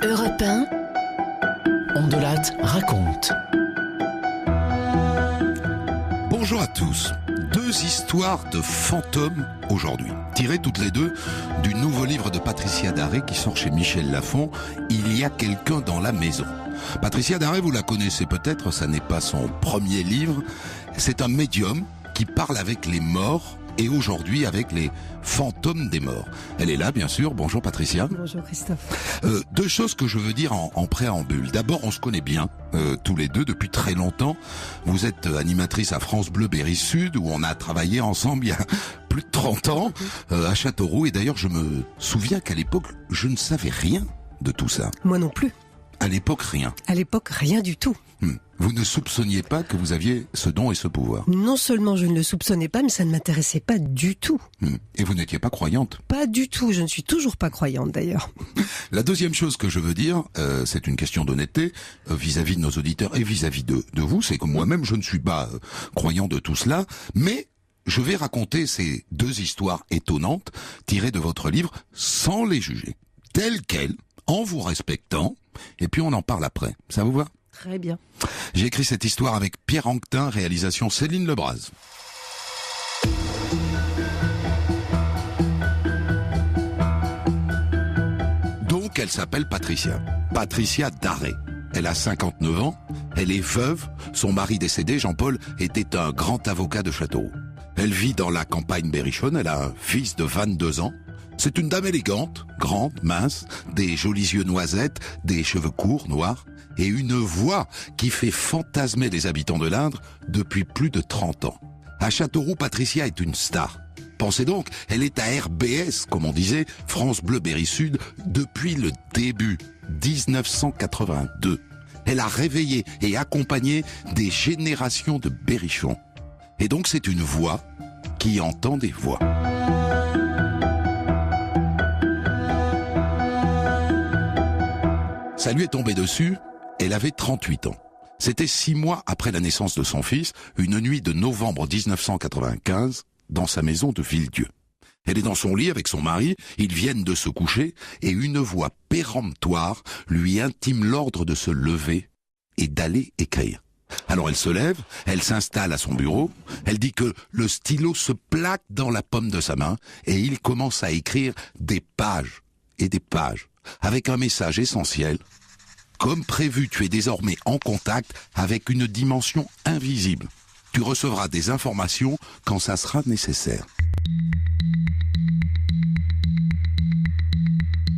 Europe 1, Ondelat raconte. Bonjour à tous. Deux histoires de fantômes aujourd'hui, tirées toutes les deux du nouveau livre de Patricia Daré qui sort chez Michel Lafon, Il y a quelqu'un dans la maison. Patricia Daré, vous la connaissez peut-être, ça n'est pas son premier livre. C'est un médium qui parle avec les morts et aujourd'hui avec les fantômes des morts. Elle est là, bien sûr. Bonjour Patricia. Bonjour Christophe. Deux choses que je veux dire en préambule. D'abord, on se connaît bien, tous les deux, depuis très longtemps. Vous êtes animatrice à France Bleu Berry Sud, où on a travaillé ensemble il y a plus de 30 ans, à Châteauroux. Et d'ailleurs, je me souviens qu'à l'époque, je ne savais rien de tout ça. Moi non plus. À l'époque, rien. À l'époque, rien du tout. Vous ne soupçonniez pas que vous aviez ce don et ce pouvoir. Non seulement je ne le soupçonnais pas, mais ça ne m'intéressait pas du tout. Et vous n'étiez pas croyante. Pas du tout, je ne suis toujours pas croyante d'ailleurs. La deuxième chose que je veux dire, c'est une question d'honnêteté vis-à-vis de nos auditeurs et vis-à-vis de vous, c'est que moi-même je ne suis pas croyant de tout cela, mais je vais raconter ces deux histoires étonnantes tirées de votre livre sans les juger, telles quelles, en vous respectant, et puis on en parle après. Ça vous va ? Très bien. J'ai écrit cette histoire avec Pierre Anquetin, réalisation Céline Lebras. Donc elle s'appelle Patricia. Patricia Daré. Elle a 59 ans, elle est veuve, son mari décédé, Jean-Paul, était un grand avocat de Châteauroux. Elle vit dans la campagne berrichonne, elle a un fils de 22 ans. C'est une dame élégante, grande, mince, des jolis yeux noisettes, des cheveux courts, noirs, et une voix qui fait fantasmer les habitants de l'Indre depuis plus de 30 ans. À Châteauroux, Patricia est une star. Pensez donc, elle est à RBS, comme on disait, France Bleu Berry Sud, depuis le début, 1982. Elle a réveillé et accompagné des générations de berrichons. Et donc c'est une voix qui entend des voix. Ça lui est tombé dessus, elle avait 38 ans. C'était 6 mois après la naissance de son fils, une nuit de novembre 1995, dans sa maison de Villedieu. Elle est dans son lit avec son mari, ils viennent de se coucher, et une voix péremptoire lui intime l'ordre de se lever et d'aller écrire. Alors elle se lève, elle s'installe à son bureau, elle dit que le stylo se plaque dans la paume de sa main, et il commence à écrire des pages et des pages, avec un message essentiel. Comme prévu, tu es désormais en contact avec une dimension invisible. Tu recevras des informations quand ça sera nécessaire.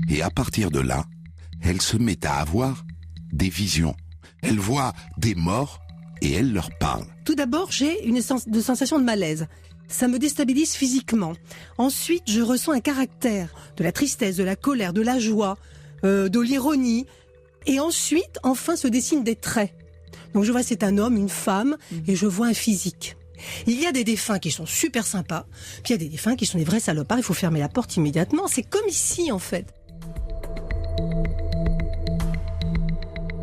Et à partir de là, elle se met à avoir des visions. Elle voit des morts et elle leur parle. Tout d'abord, j'ai une sensation de malaise. Ça me déstabilise physiquement. Ensuite, je ressens un caractère, de la tristesse, de la colère, de la joie, de l'ironie. Et ensuite, enfin, se dessinent des traits. Donc je vois c'est un homme, une femme, et je vois un physique. Il y a des défunts qui sont super sympas, puis il y a des défunts qui sont des vrais salopards, il faut fermer la porte immédiatement. C'est comme ici, en fait.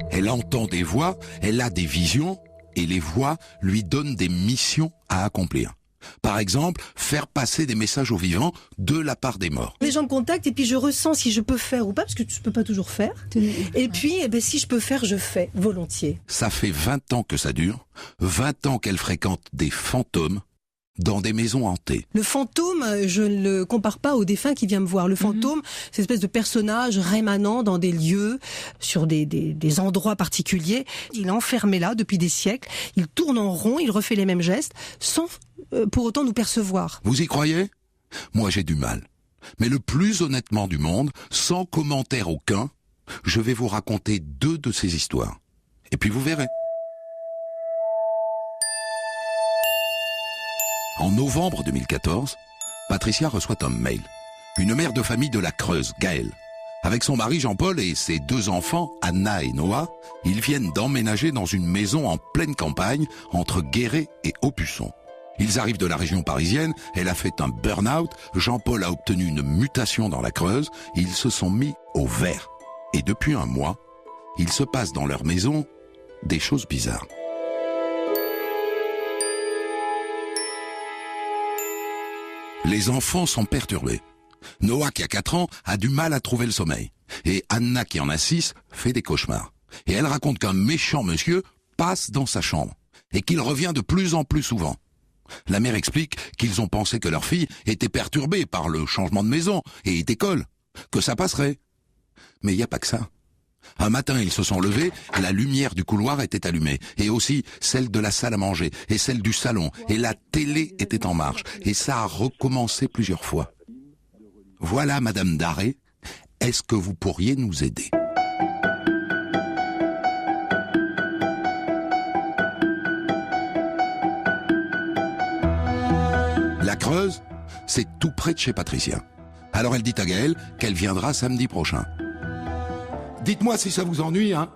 Elle entend des voix, elle a des visions, et les voix lui donnent des missions à accomplir. Par exemple, faire passer des messages aux vivants de la part des morts. Les gens me contactent et puis je ressens si je peux faire ou pas, parce que tu peux pas toujours faire. Et puis, si je peux faire, je fais, volontiers. Ça fait 20 ans que ça dure, 20 ans qu'elle fréquente des fantômes dans des maisons hantées. Le fantôme, je ne le compare pas au défunt qui vient me voir. Le fantôme, c'est une espèce de personnage rémanent dans des lieux, sur des endroits particuliers. Il est enfermé là depuis des siècles, il tourne en rond, il refait les mêmes gestes, sans pour autant nous percevoir. Vous y croyez ? Moi j'ai du mal. Mais le plus honnêtement du monde, sans commentaire aucun, je vais vous raconter 2 de ces histoires. Et puis vous verrez. En novembre 2014, Patricia reçoit un mail. Une mère de famille de la Creuse, Gaëlle. Avec son mari Jean-Paul et ses 2 enfants, Anna et Noah, ils viennent d'emménager dans une maison en pleine campagne, entre Guéret et Aupusson. Ils arrivent de la région parisienne, elle a fait un burn-out, Jean-Paul a obtenu une mutation dans la Creuse, ils se sont mis au vert. Et depuis un mois, il se passe dans leur maison des choses bizarres. Les enfants sont perturbés. Noah, qui a 4 ans, a du mal à trouver le sommeil. Et Anna, qui en a 6, fait des cauchemars. Et elle raconte qu'un méchant monsieur passe dans sa chambre et qu'il revient de plus en plus souvent. La mère explique qu'ils ont pensé que leur fille était perturbée par le changement de maison et d'école, que ça passerait. Mais il n'y a pas que ça. Un matin, ils se sont levés, la lumière du couloir était allumée, et aussi celle de la salle à manger, et celle du salon, et la télé était en marche, et ça a recommencé plusieurs fois. Voilà, Madame Daré, est-ce que vous pourriez nous aider ? La Creuse, c'est tout près de chez Patricia. Alors elle dit à Gaël qu'elle viendra samedi prochain. Dites-moi si ça vous ennuie, hein.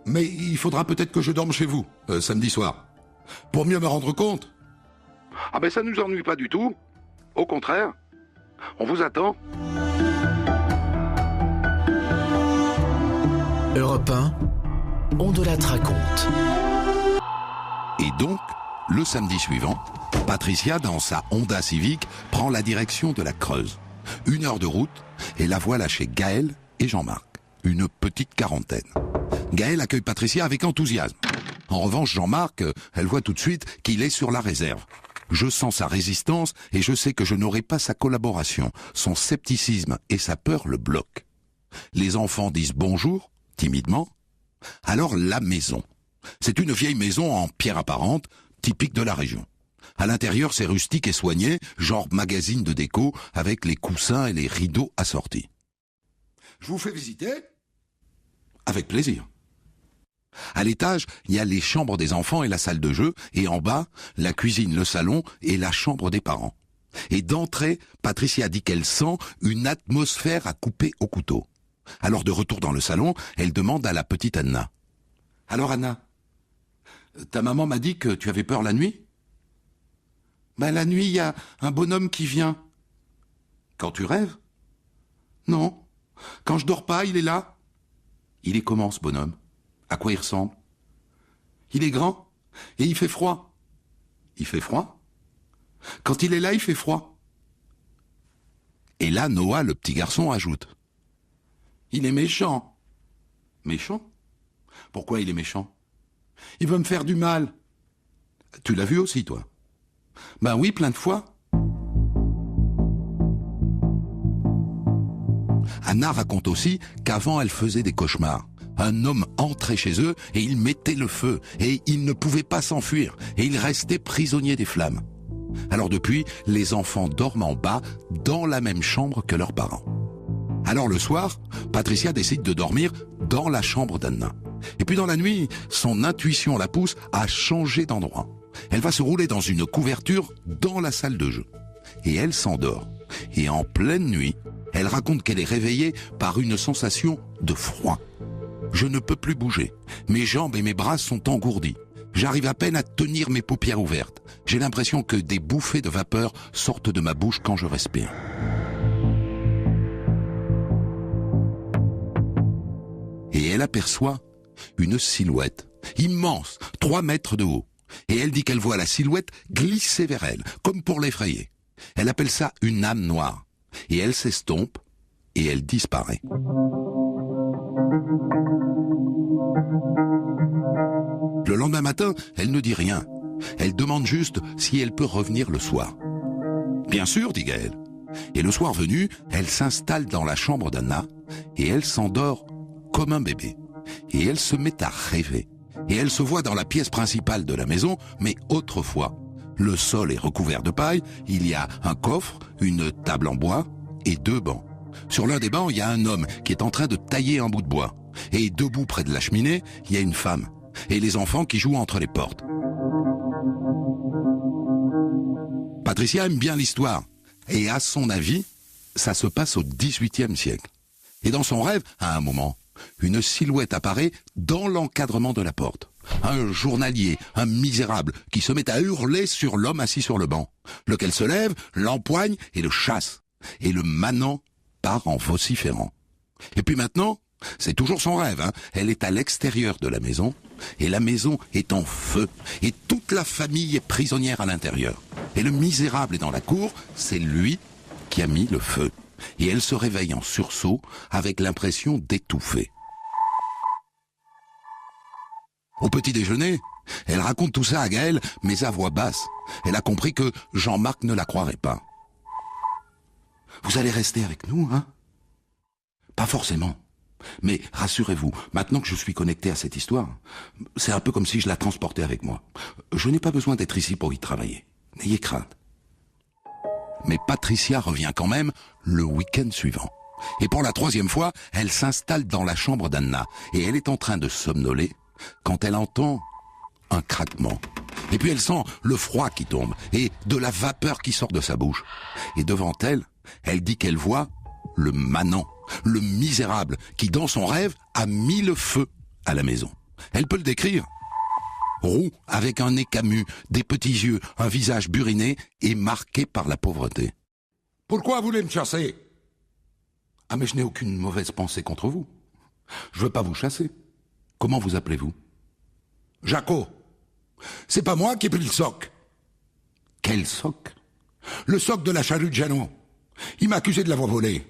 Mais il faudra peut-être que je dorme chez vous, samedi soir. Pour mieux me rendre compte. Ah ben ça nous ennuie pas du tout. Au contraire. On vous attend. Europe 1, Ondelat raconte. Et donc, le samedi suivant, Patricia, dans sa Honda Civic, prend la direction de la Creuse. 1 heure de route, et la voilà chez Gaël et Jean-Marc. Une petite quarantaine. Gaël accueille Patricia avec enthousiasme. En revanche, Jean-Marc, elle voit tout de suite qu'il est sur la réserve. Je sens sa résistance et je sais que je n'aurai pas sa collaboration. Son scepticisme et sa peur le bloquent. Les enfants disent bonjour, timidement. Alors la maison. C'est une vieille maison en pierre apparente, typique de la région. À l'intérieur, c'est rustique et soigné, genre magazine de déco, avec les coussins et les rideaux assortis. Je vous fais visiter ? Avec plaisir. À l'étage, il y a les chambres des enfants et la salle de jeu, et en bas, la cuisine, le salon et la chambre des parents. Et d'entrée, Patricia dit qu'elle sent une atmosphère à couper au couteau. Alors de retour dans le salon, elle demande à la petite Anna. « Alors Anna, ta maman m'a dit que tu avais peur la nuit ? » « Ben la nuit, il y a un bonhomme qui vient. »« Quand tu rêves ? » ?»« Non. Quand je dors pas, il est là. »« Il est comment ce bonhomme ? À quoi il ressemble ? » ?»« Il est grand et il fait froid. »« Il fait froid ? Quand il est là, il fait froid. » Et là, Noah, le petit garçon, ajoute. « Il est méchant. »« Méchant ? Pourquoi il est méchant ? » ?»« Il veut me faire du mal. » »« Tu l'as vu aussi, toi ? » ?»« Ben oui, plein de fois. » Anna raconte aussi qu'avant elle faisait des cauchemars. Un homme entrait chez eux et il mettait le feu et il ne pouvait pas s'enfuir et il restait prisonnier des flammes. Alors depuis, les enfants dorment en bas dans la même chambre que leurs parents. Alors le soir, Patricia décide de dormir dans la chambre d'Anna. Et puis dans la nuit, son intuition la pousse à changer d'endroit. Elle va se rouler dans une couverture dans la salle de jeu. Et elle s'endort. Et en pleine nuit, elle raconte qu'elle est réveillée par une sensation de froid. Je ne peux plus bouger. Mes jambes et mes bras sont engourdis. J'arrive à peine à tenir mes paupières ouvertes. J'ai l'impression que des bouffées de vapeur sortent de ma bouche quand je respire. Et elle aperçoit une silhouette, immense, 3 mètres de haut. Et elle dit qu'elle voit la silhouette glisser vers elle, comme pour l'effrayer. Elle appelle ça une âme noire. Et elle s'estompe et elle disparaît. Le lendemain matin, elle ne dit rien. Elle demande juste si elle peut revenir le soir. « Bien sûr, dit Gaël. » Et le soir venu, elle s'installe dans la chambre d'Anna et elle s'endort comme un bébé. Et elle se met à rêver. Et elle se voit dans la pièce principale de la maison, mais autrefois. Le sol est recouvert de paille, il y a un coffre, une table en bois et 2 bancs. Sur l'un des bancs, il y a un homme qui est en train de tailler un bout de bois. Et debout près de la cheminée, il y a une femme. Et les enfants qui jouent entre les portes. Patricia aime bien l'histoire. Et à son avis, ça se passe au XVIIIe siècle. Et dans son rêve, à un moment, une silhouette apparaît dans l'encadrement de la porte. Un journalier, un misérable, qui se met à hurler sur l'homme assis sur le banc, lequel se lève, l'empoigne et le chasse. Et le manant part en vociférant. Et puis maintenant, c'est toujours son rêve, hein. Elle est à l'extérieur de la maison, et la maison est en feu, et toute la famille est prisonnière à l'intérieur. Et le misérable est dans la cour, c'est lui qui a mis le feu. et elle se réveille en sursaut avec l'impression d'étouffer. Au petit déjeuner, elle raconte tout ça à Gaël, mais à voix basse. Elle a compris que Jean-Marc ne la croirait pas. « Vous allez rester avec nous, hein ? » ?»« Pas forcément. Mais rassurez-vous, maintenant que je suis connecté à cette histoire, c'est un peu comme si je la transportais avec moi. Je n'ai pas besoin d'être ici pour y travailler. N'ayez crainte. » Mais Patricia revient quand même le week-end suivant. Et pour la 3e fois, elle s'installe dans la chambre d'Anna. Et elle est en train de somnoler quand elle entend un craquement. Et puis elle sent le froid qui tombe et de la vapeur qui sort de sa bouche. Et devant elle, elle dit qu'elle voit le manant, le misérable, qui dans son rêve a mis le feu à la maison. Elle peut le décrire. Roux, avec un nez camus, des petits yeux, un visage buriné et marqué par la pauvreté. « Pourquoi voulez me chasser ?»« Ah mais je n'ai aucune mauvaise pensée contre vous. Je veux pas vous chasser. Comment vous appelez-vous ?»« Jaco. C'est pas moi qui ai pris le soc. »« Quel soc ?»« Le soc de la charrue de Jeannot. Il m'a accusé de l'avoir volé.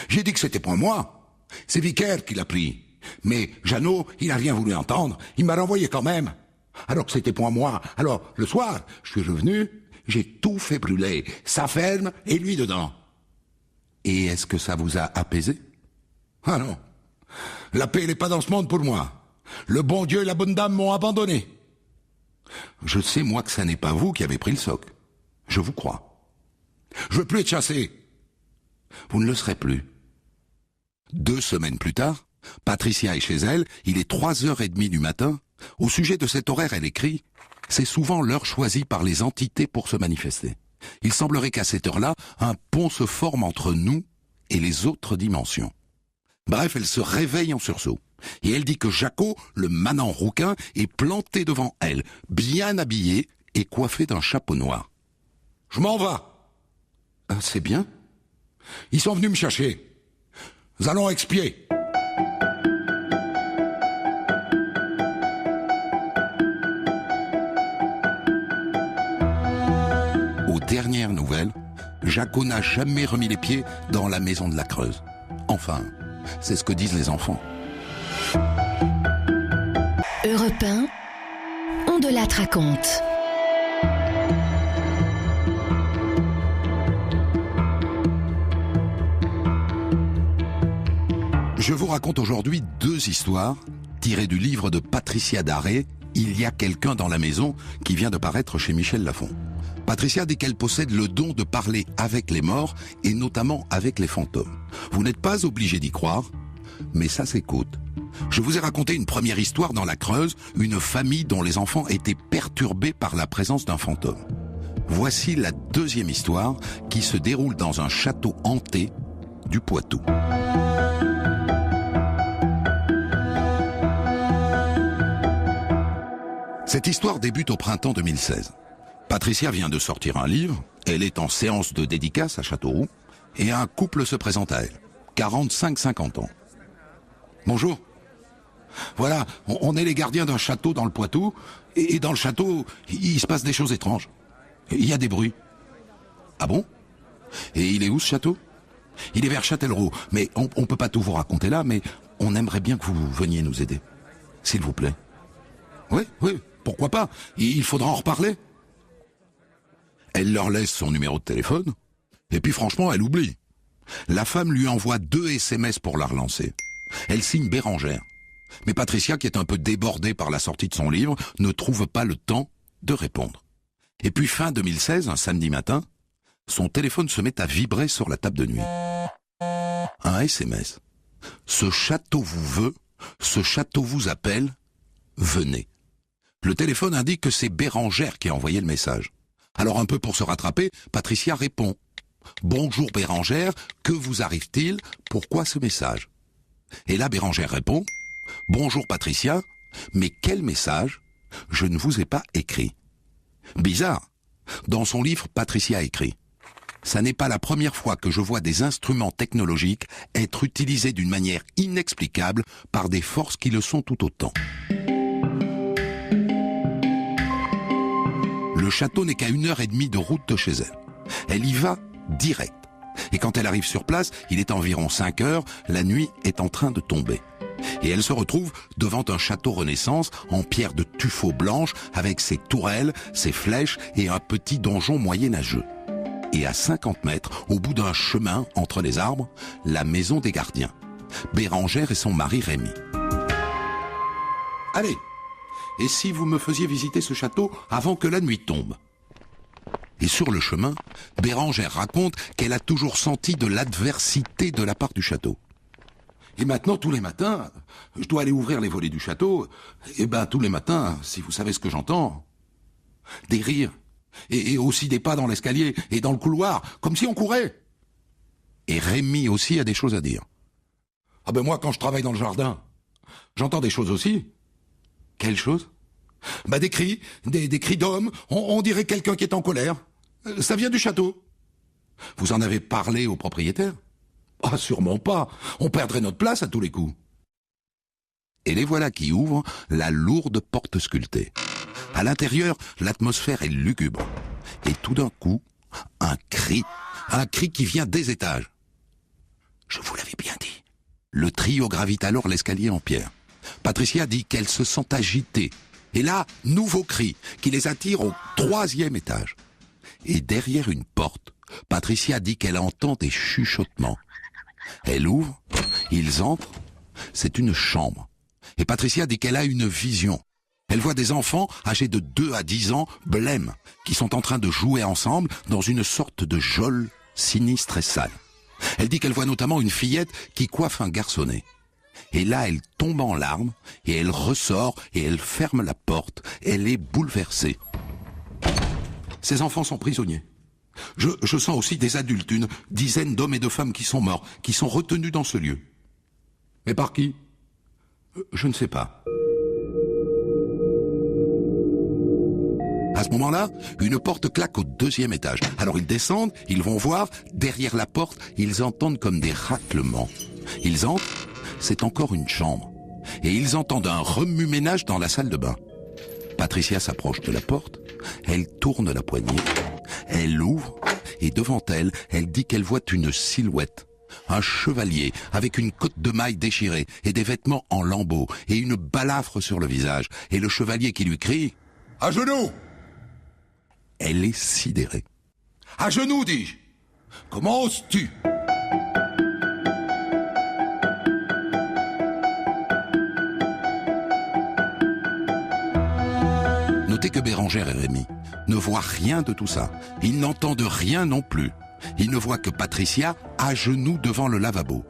J'ai dit que c'était pas moi. C'est Vicaire qui l'a pris. Mais Jeannot, il n'a rien voulu entendre. Il m'a renvoyé quand même. Alors que c'était pas moi. Alors, le soir, je suis revenu, j'ai tout fait brûler. Sa ferme et lui dedans. Et est-ce que ça vous a apaisé ? Ah non. La paix n'est pas dans ce monde pour moi. Le bon Dieu et la bonne dame m'ont abandonné. Je sais, moi, que ça n'est pas vous qui avez pris le soc. Je vous crois. Je veux plus être chassé. Vous ne le serez plus. 2 semaines plus tard, Patricia est chez elle, il est 3h30 du matin. Au sujet de cet horaire, elle écrit « C'est souvent l'heure choisie par les entités pour se manifester. Il semblerait qu'à cette heure-là, un pont se forme entre nous et les autres dimensions. » Bref, elle se réveille en sursaut. Et elle dit que Jaco, le manant rouquin, est planté devant elle, bien habillé et coiffé d'un chapeau noir. « Je m'en vais. »« C'est bien. Ils sont venus me chercher. Nous allons expier. » Aux dernières nouvelles, Jaco n'a jamais remis les pieds dans la maison de la Creuse. Enfin, c'est ce que disent les enfants. Europe 1, on de la raconte. Je vous raconte aujourd'hui 2 histoires tirées du livre de Patricia Daré, « Il y a quelqu'un dans la maison » qui vient de paraître chez Michel Lafon. Patricia dit qu'elle possède le don de parler avec les morts et notamment avec les fantômes. Vous n'êtes pas obligé d'y croire, mais ça s'écoute. Je vous ai raconté une première histoire dans la Creuse, une famille dont les enfants étaient perturbés par la présence d'un fantôme. Voici la 2e histoire qui se déroule dans un château hanté du Poitou. Cette histoire débute au printemps 2016. Patricia vient de sortir un livre, elle est en séance de dédicace à Châteauroux, et un couple se présente à elle, 45-50 ans. Bonjour. Voilà, on est les gardiens d'un château dans le Poitou, et dans le château, il se passe des choses étranges. Il y a des bruits. Ah bon ? Et il est où ce château ? Il est vers Châtellerault, mais on peut pas tout vous raconter là, mais on aimerait bien que vous veniez nous aider. S'il vous plaît. Oui, pourquoi pas ? Il faudra en reparler. Elle leur laisse son numéro de téléphone, et puis franchement, elle oublie. La femme lui envoie 2 SMS pour la relancer. Elle signe Bérangère. Mais Patricia, qui est un peu débordée par la sortie de son livre, ne trouve pas le temps de répondre. Et puis fin 2016, un samedi matin, son téléphone se met à vibrer sur la table de nuit. Un SMS. Ce château vous veut, ce château vous appelle, venez. Le téléphone indique que c'est Bérangère qui a envoyé le message. Alors un peu pour se rattraper, Patricia répond. Bonjour Bérangère, que vous arrive-t-il? Pourquoi ce message? Et là Bérangère répond. Bonjour Patricia, mais quel message? Je ne vous ai pas écrit. Bizarre. Dans son livre, Patricia a écrit. Ça n'est pas la première fois que je vois des instruments technologiques être utilisés d'une manière inexplicable par des forces qui le sont tout autant. Le château n'est qu'à 1h30 de route de chez elle. Elle y va direct. Et quand elle arrive sur place, il est environ 5 heures, la nuit est en train de tomber. Et elle se retrouve devant un château Renaissance en pierre de tuffeau blanche avec ses tourelles, ses flèches et un petit donjon moyenâgeux. Et à 50 mètres, au bout d'un chemin entre les arbres, la maison des gardiens. Bérengère et son mari Rémy. Allez, et si vous me faisiez visiter ce château avant que la nuit tombe ? Et sur le chemin, Bérengère raconte qu'elle a toujours senti de l'adversité de la part du château. Et maintenant, tous les matins, je dois aller ouvrir les volets du château. Et tous les matins, si vous savez ce que j'entends, des rires. Et aussi des pas dans l'escalier et dans le couloir, comme si on courait. Et Rémy aussi a des choses à dire. Ah moi, quand je travaille dans le jardin, j'entends des choses aussi. Quelles choses ? Des cris, des cris d'hommes, on dirait quelqu'un qui est en colère. Ça vient du château. Vous en avez parlé au propriétaire ? Ah, sûrement pas. On perdrait notre place à tous les coups. Et les voilà qui ouvrent la lourde porte sculptée. À l'intérieur, l'atmosphère est lugubre. Et tout d'un coup, un cri qui vient des étages. Je vous l'avais bien dit. Le trio gravite alors l'escalier en pierre. Patricia dit qu'elle se sent agitée. Et là, nouveau cri qui les attire au 3e étage. Et derrière une porte, Patricia dit qu'elle entend des chuchotements. Elle ouvre, ils entrent, c'est une chambre. Et Patricia dit qu'elle a une vision. Elle voit des enfants âgés de 2 à 10 ans, blêmes, qui sont en train de jouer ensemble dans une sorte de geôle sinistre et sale. Elle dit qu'elle voit notamment une fillette qui coiffe un garçonnet. Et là, elle tombe en larmes, et elle ressort, et elle ferme la porte. Elle est bouleversée. Ces enfants sont prisonniers. Je sens aussi des adultes, une dizaine d'hommes et de femmes qui sont morts, qui sont retenus dans ce lieu. Mais par qui ? Je ne sais pas. À ce moment-là, une porte claque au 2e étage. Alors ils descendent, ils vont voir, derrière la porte, ils entendent comme des raclements. Ils entrent, c'est encore une chambre. Et ils entendent un remue-ménage dans la salle de bain. Patricia s'approche de la porte, elle tourne la poignée, elle ouvre, et devant elle, elle dit qu'elle voit une silhouette. Un chevalier avec une cotte de maille déchirée et des vêtements en lambeaux et une balafre sur le visage. Et le chevalier qui lui crie « À genoux !» Elle est sidérée. « À genoux, dis-je ! Comment oses-tu » Notez que Bérengère et Rémy ne voient rien de tout ça. Ils n'entendent rien non plus. Ils ne voient que Patricia à genoux devant le lavabo.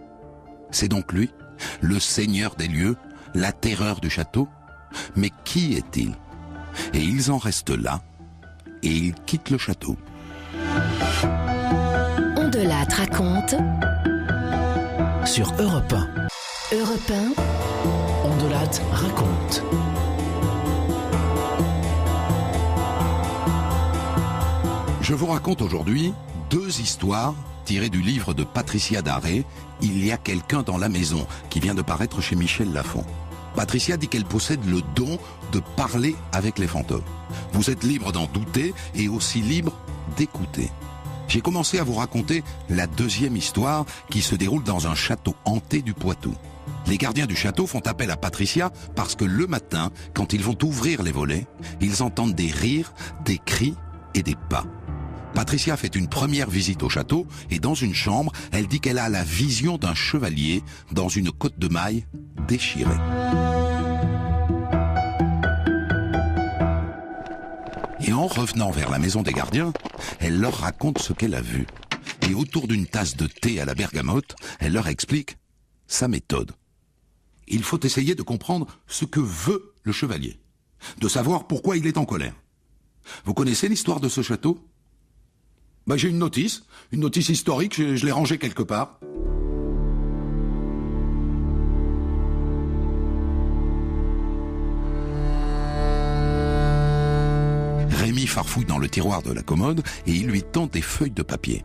C'est donc lui, le seigneur des lieux, la terreur du château. Mais qui est-il ? Et ils en restent là, et ils quittent le château. On de Lattre raconte sur Europe 1. Europe 1. On de Lattre raconte. Je vous raconte aujourd'hui 2 histoires tirées du livre de Patricia Daré, « Il y a quelqu'un dans la maison », qui vient de paraître chez Michel Lafon. Patricia dit qu'elle possède le don de parler avec les fantômes. Vous êtes libre d'en douter et aussi libre d'écouter. J'ai commencé à vous raconter la 2e histoire qui se déroule dans un château hanté du Poitou. Les gardiens du château font appel à Patricia parce que le matin, quand ils vont ouvrir les volets, ils entendent des rires, des cris et des pas. Patricia fait une première visite au château et dans une chambre, elle dit qu'elle a la vision d'un chevalier dans une cotte de maille déchirée. Et en revenant vers la maison des gardiens, elle leur raconte ce qu'elle a vu. Et autour d'une tasse de thé à la bergamote, elle leur explique sa méthode. Il faut essayer de comprendre ce que veut le chevalier, de savoir pourquoi il est en colère. Vous connaissez l'histoire de ce château ? J'ai une notice historique, je l'ai rangée quelque part. Rémy farfouille dans le tiroir de la commode et il lui tend des feuilles de papier.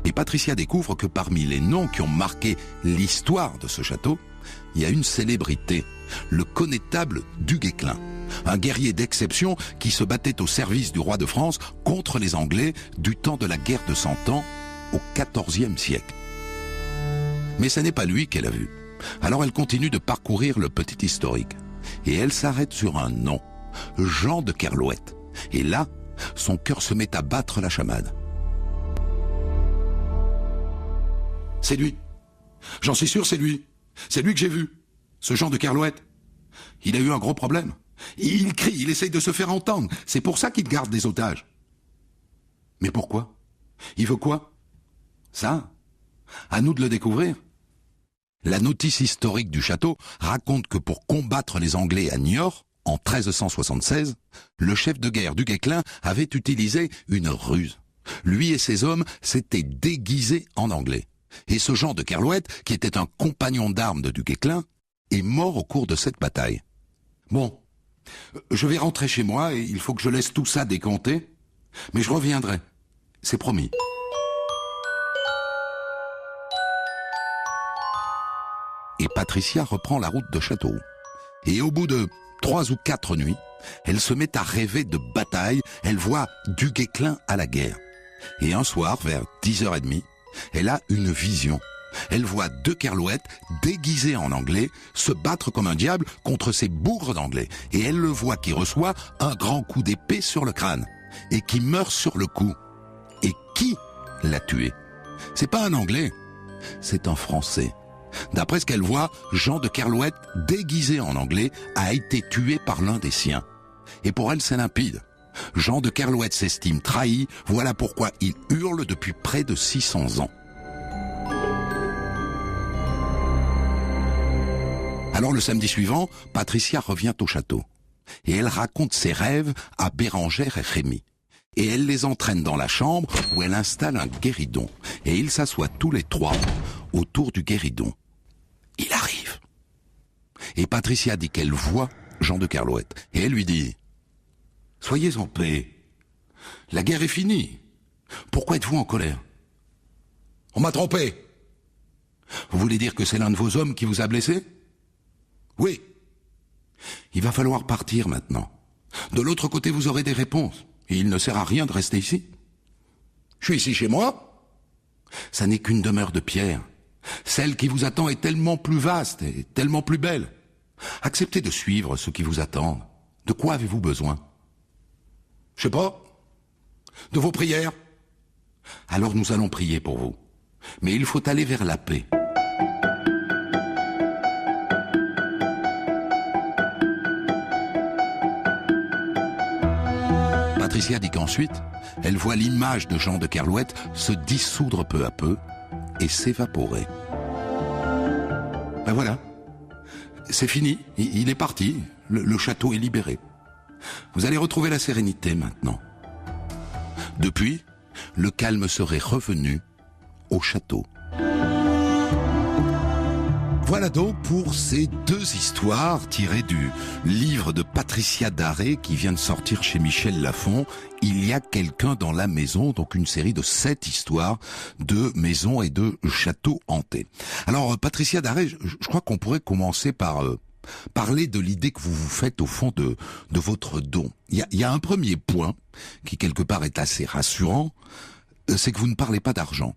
Et Patricia découvre que parmi les noms qui ont marqué l'histoire de ce château, il y a une célébrité, le connétable du Guesclin. Un guerrier d'exception qui se battait au service du roi de France contre les Anglais du temps de la guerre de 100 ans au XIVe siècle. Mais ce n'est pas lui qu'elle a vu. Alors elle continue de parcourir le petit historique. Et elle s'arrête sur un nom, Jean de Kerlouet. Et là, son cœur se met à battre la chamade. C'est lui. J'en suis sûr, c'est lui. C'est lui que j'ai vu. Ce Jean de Kerlouet. Il a eu un gros problème. Il crie, il essaye de se faire entendre. C'est pour ça qu'il garde des otages. Mais pourquoi? Il veut quoi? Ça? À nous de le découvrir. La notice historique du château raconte que pour combattre les Anglais à Niort, en 1376, le chef de guerre du Guesclin avait utilisé une ruse. Lui et ses hommes s'étaient déguisés en Anglais. Et ce Jean de Kerlouet, qui était un compagnon d'armes de du Guesclin, est mort au cours de cette bataille. Bon, je vais rentrer chez moi et il faut que je laisse tout ça décanter, mais je reviendrai. C'est promis. Et Patricia reprend la route de Châteauroux. Et au bout de 3 ou 4 nuits, elle se met à rêver de bataille, elle voit du Guesclin à la guerre. Et un soir, vers 10h30, elle a une vision. Elle voit de Kerlouet, déguisé en Anglais, se battre comme un diable contre ces bougres d'Anglais. Et elle le voit qui reçoit un grand coup d'épée sur le crâne. Et qui meurt sur le coup. Et qui l'a tué? C'est pas un Anglais, c'est un Français. D'après ce qu'elle voit, Jean de Kerlouet, déguisé en Anglais, a été tué par l'un des siens. Et pour elle, c'est limpide. Jean de Kerlouet s'estime trahi, voilà pourquoi il hurle depuis près de 600 ans. Alors le samedi suivant, Patricia revient au château. Et elle raconte ses rêves à Bérengère et Rémy. Et elle les entraîne dans la chambre où elle installe un guéridon. Et ils s'assoient tous les trois autour du guéridon. Il arrive. Et Patricia dit qu'elle voit Jean de Kerlouet. Et elle lui dit: « Soyez en paix. La guerre est finie. Pourquoi êtes-vous en colère? On m'a trompé. Vous voulez dire que c'est l'un de vos hommes qui vous a blessé? Oui. Il va falloir partir maintenant. De l'autre côté, vous aurez des réponses. Et il ne sert à rien de rester ici. Je suis ici chez moi. Ça n'est qu'une demeure de pierre. Celle qui vous attend est tellement plus vaste et tellement plus belle. Acceptez de suivre ceux qui vous attendent. De quoi avez-vous besoin? Je sais pas. De vos prières. Alors nous allons prier pour vous. Mais il faut aller vers la paix. Patricia dit qu'ensuite, elle voit l'image de Jean de Kerlouet se dissoudre peu à peu et s'évaporer. Ben voilà, c'est fini, il est parti, le château est libéré. Vous allez retrouver la sérénité maintenant. Depuis, le calme serait revenu au château. Voilà donc pour ces 2 histoires tirées du livre de Patricia Daré qui vient de sortir chez Michel Lafon. Il y a quelqu'un dans la maison, donc une série de 7 histoires de maisons et de châteaux hantés. Alors Patricia Daré, je crois qu'on pourrait commencer par parler de l'idée que vous vous faites au fond de votre don. Il y a un premier point qui quelque part est assez rassurant, c'est que vous ne parlez pas d'argent.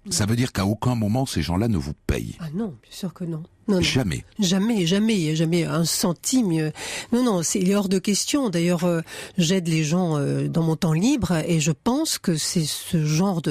Ça veut dire qu'à aucun moment ces gens-là ne vous payent. Ah non, bien sûr que non. Non. Jamais. Jamais un centime. Non, il est hors de question. D'ailleurs, j'aide les gens dans mon temps libre et je pense que c'est ce genre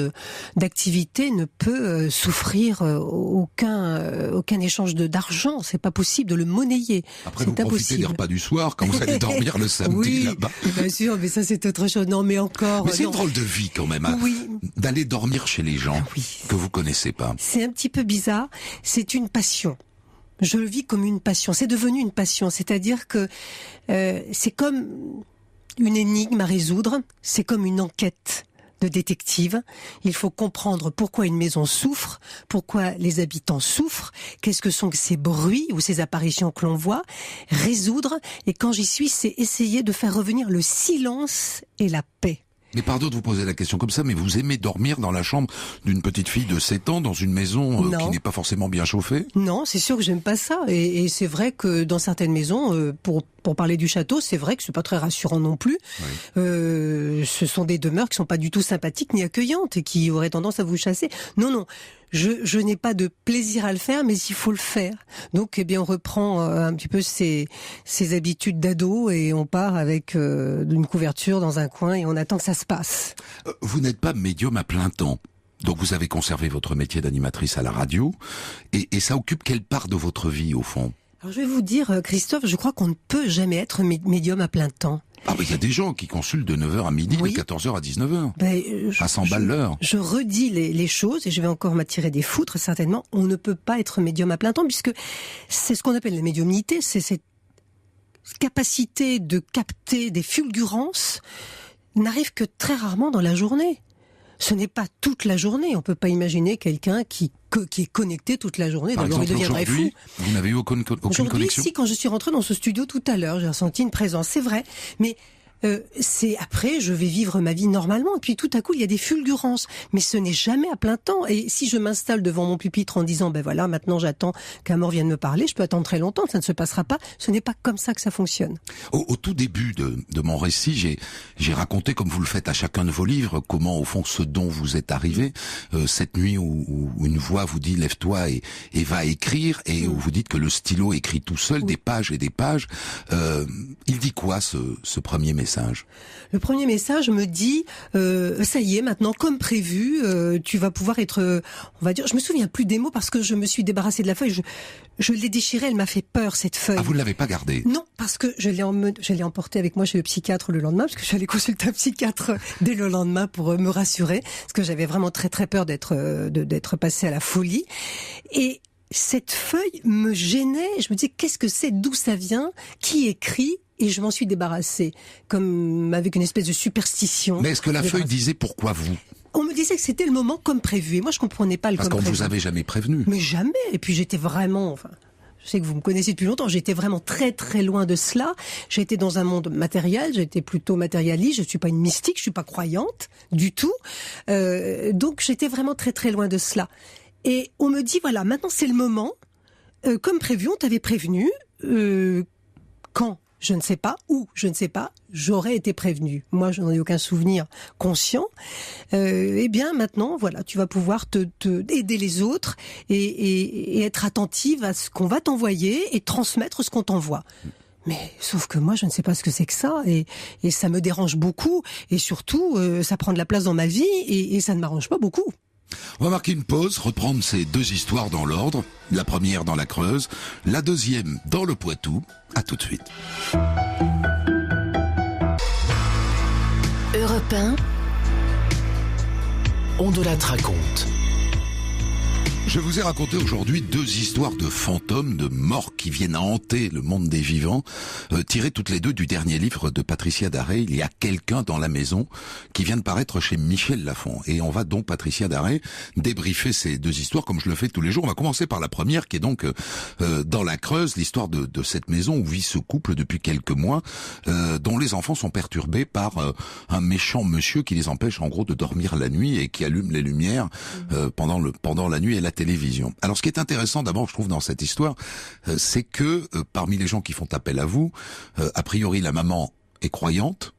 d'activité ne peut souffrir aucun échange d'argent. C'est pas possible de le monnayer. Après, vous profitez des repas du soir quand vous allez dormir le samedi oui, là-bas. Bien sûr, mais ça c'est autre chose. Non, mais encore. Mais c'est une drôle de vie quand même, hein, oui. D'aller dormir chez les gens que vous connaissez pas. C'est un petit peu bizarre. C'est une passion. Je le vis comme une passion. C'est devenu une passion. C'est-à-dire que c'est comme une énigme à résoudre. C'est comme une enquête de détective. Il faut comprendre pourquoi une maison souffre, pourquoi les habitants souffrent, qu'est-ce que sont ces bruits ou ces apparitions que l'on voit, résoudre. Et quand j'y suis, c'est essayer de faire revenir le silence et la paix. Mais pardon de vous poser la question comme ça, mais vous aimez dormir dans la chambre d'une petite fille de 7 ans dans une maison qui n'est pas forcément bien chauffée? Non, c'est sûr que j'aime pas ça. Et c'est vrai que dans certaines maisons, pour parler du château, c'est vrai que c'est pas très rassurant non plus. Oui. Ce sont des demeures qui sont pas du tout sympathiques ni accueillantes et qui auraient tendance à vous chasser. Non. Je n'ai pas de plaisir à le faire, mais il faut le faire. Donc, on reprend un petit peu ses habitudes d'ado et on part avec une couverture dans un coin et on attend que ça se passe. Vous n'êtes pas médium à plein temps. Donc vous avez conservé votre métier d'animatrice à la radio et ça occupe quelle part de votre vie au fond? Alors je vais vous dire, Christophe, je crois qu'on ne peut jamais être médium à plein temps. Ah il y a des gens qui consultent de 9h à midi, oui. De 14h à 19h. À 100 balles l'heure. Je redis les choses et je vais encore m'attirer des foutres, certainement. On ne peut pas être médium à plein temps puisque c'est ce qu'on appelle la médiumnité, c'est cette capacité de capter des fulgurances n'arrive que très rarement dans la journée. Ce n'est pas toute la journée. On peut pas imaginer quelqu'un qui est connecté toute la journée. D'abord, il deviendrait fou. Vous n'avez eu aucune connexion? Aujourd'hui, si, quand je suis rentrée dans ce studio tout à l'heure, j'ai ressenti une présence. C'est vrai, mais c'est après, je vais vivre ma vie normalement. Et puis tout à coup, il y a des fulgurances. Mais ce n'est jamais à plein temps. Et si je m'installe devant mon pupitre en disant, voilà, maintenant j'attends qu'un mort vienne me parler, je peux attendre très longtemps, ça ne se passera pas. Ce n'est pas comme ça que ça fonctionne. Au tout début de mon récit, j'ai raconté, comme vous le faites à chacun de vos livres, comment au fond ce dont vous êtes arrivé, cette nuit où une voix vous dit lève-toi et va écrire, et où vous dites que le stylo écrit tout seul des pages et des pages. Il dit quoi ce premier message? Le premier message me dit ça y est, maintenant comme prévu, tu vas pouvoir être, on va dire, je me souviens plus des mots parce que je me suis débarrassée de la feuille, je l'ai déchirée, elle m'a fait peur cette feuille. Ah, vous ne l'avez pas gardée? Non, parce que je l'ai emportée avec moi chez le psychiatre le lendemain, parce que je suis allée consulter un psychiatre dès le lendemain pour me rassurer, parce que j'avais vraiment très très peur d'être passée à la folie. Et cette feuille me gênait, je me disais qu'est-ce que c'est, d'où ça vient, qui écrit? Et je m'en suis débarrassée, comme avec une espèce de superstition. Mais est-ce que la feuille disait pourquoi vous? On me disait que c'était le moment comme prévu. Et moi, je comprenais pas le comme prévu. Parce qu'on vous avait jamais prévenu. Mais jamais. Et puis j'étais vraiment... je sais que vous me connaissez depuis longtemps. J'étais vraiment très très loin de cela. J'étais dans un monde matériel. J'étais plutôt matérialiste. Je suis pas une mystique. Je suis pas croyante du tout. Donc j'étais vraiment très très loin de cela. Et on me dit, voilà, maintenant c'est le moment. Comme prévu, on t'avait prévenu. Quand? Je ne sais pas, où, je ne sais pas, j'aurais été prévenue. Moi, je n'en ai aucun souvenir conscient. Eh bien, maintenant, voilà, tu vas pouvoir te aider les autres et être attentive à ce qu'on va t'envoyer et transmettre ce qu'on t'envoie. Mais sauf que moi, je ne sais pas ce que c'est que ça et ça me dérange beaucoup et surtout, ça prend de la place dans ma vie et ça ne m'arrange pas beaucoup. On va marquer une pause, reprendre ces deux histoires dans l'ordre. La première dans la Creuse, la deuxième dans le Poitou. À tout de suite. Europe 1. On de la raconte. Je vous ai raconté aujourd'hui deux histoires de fantômes, de morts qui viennent hanter le monde des vivants, tirées toutes les deux du dernier livre de Patricia Daré. Il y a quelqu'un dans la maison qui vient de paraître chez Michel Lafon. Et on va donc, Patricia Daré, débriefer ces deux histoires comme je le fais tous les jours. On va commencer par la première qui est donc dans la Creuse, l'histoire de cette maison où vit ce couple depuis quelques mois, dont les enfants sont perturbés par un méchant monsieur qui les empêche en gros de dormir la nuit et qui allume les lumières pendant la nuit et la télévision. Alors ce qui est intéressant d'abord, je trouve, dans cette histoire, c'est que parmi les gens qui font appel à vous, a priori la maman est croyante,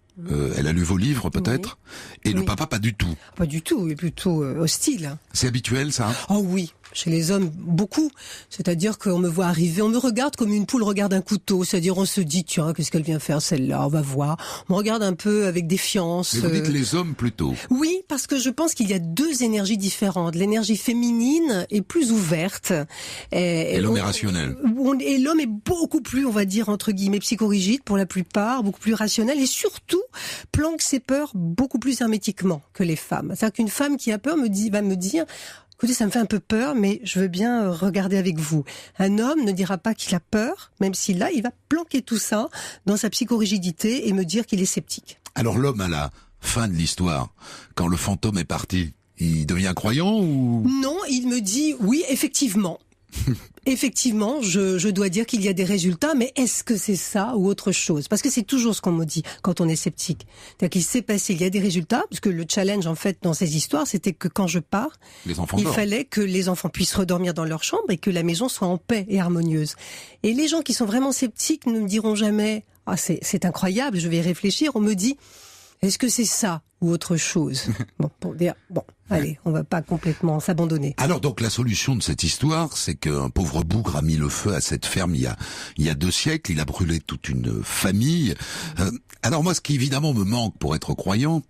elle a lu vos livres peut-être, et le papa pas du tout. Pas du tout, il est plutôt hostile. C'est habituel ça? Oh oui, chez les hommes, beaucoup. C'est-à-dire qu'on me voit arriver, on me regarde comme une poule regarde un couteau. C'est-à-dire on se dit, tiens, qu'est-ce qu'elle vient faire celle-là? On va voir. On me regarde un peu avec défiance. Mais vous dites les hommes plutôt? Oui, parce que je pense qu'il y a deux énergies différentes. L'énergie féminine est plus ouverte. Et l'homme est rationnel. Et l'homme est beaucoup plus, on va dire, entre guillemets, psychorigide pour la plupart, beaucoup plus rationnel et surtout planque ses peurs beaucoup plus hermétiquement que les femmes. C'est-à-dire qu'une femme qui a peur va me dire... Écoutez, ça me fait un peu peur, mais je veux bien regarder avec vous. Un homme ne dira pas qu'il a peur, même s'il l'a, il va planquer tout ça dans sa psychorigidité et me dire qu'il est sceptique. Alors l'homme, à la fin de l'histoire, quand le fantôme est parti, il devient croyant ou... Non, il me dit, oui, effectivement. Effectivement, je dois dire qu'il y a des résultats, mais est-ce que c'est ça ou autre chose? Parce que c'est toujours ce qu'on me dit quand on est sceptique. C'est-à-dire qu'il s'est passé, il y a des résultats, parce que le challenge, en fait, dans ces histoires, c'était que quand je pars, il fallait que les enfants puissent redormir dans leur chambre et que la maison soit en paix et harmonieuse. Et les gens qui sont vraiment sceptiques ne me diront jamais « Ah, c'est incroyable, je vais y réfléchir ». On me dit « Est-ce que c'est ça ou autre chose ?» Bon, pour dire, bon, allez, on va pas complètement s'abandonner. Alors donc la solution de cette histoire, c'est qu'un pauvre bougre a mis le feu à cette ferme il y a 2 siècles, il a brûlé toute une famille. Alors moi, ce qui évidemment me manque pour être croyant,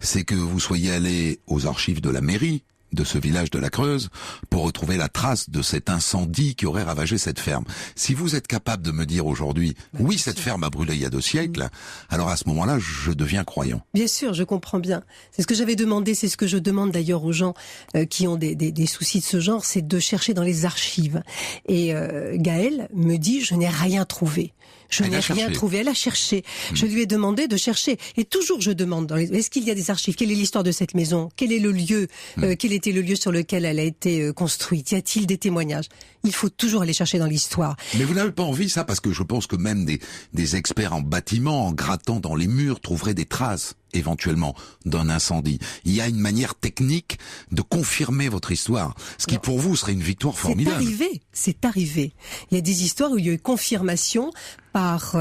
c'est que vous soyez allé aux archives de la mairie de ce village de la Creuse pour retrouver la trace de cet incendie qui aurait ravagé cette ferme. Si vous êtes capable de me dire aujourd'hui, oui, cette ferme a brûlé il y a 2 siècles, alors à ce moment-là, je deviens croyant. Bien sûr, je comprends bien. C'est ce que j'avais demandé, c'est ce que je demande d'ailleurs aux gens qui ont des soucis de ce genre, c'est de chercher dans les archives. Et Gaëlle me dit, je n'ai rien trouvé. Je n'ai rien trouvé. Elle a cherché. Je lui ai demandé de chercher. Et toujours, je demande, est-ce qu'il y a des archives? Quelle est l'histoire de cette maison? Quel est le lieu? Quel était le lieu sur lequel elle a été construite? Y a-t-il des témoignages? Il faut toujours aller chercher dans l'histoire. Mais vous n'avez pas envie, ça, parce que je pense que même des experts en bâtiment, en grattant dans les murs, trouveraient des traces, éventuellement, d'un incendie. Il y a une manière technique de confirmer votre histoire, ce qui pour vous serait une victoire formidable. C'est arrivé. Il y a des histoires où il y a eu confirmation par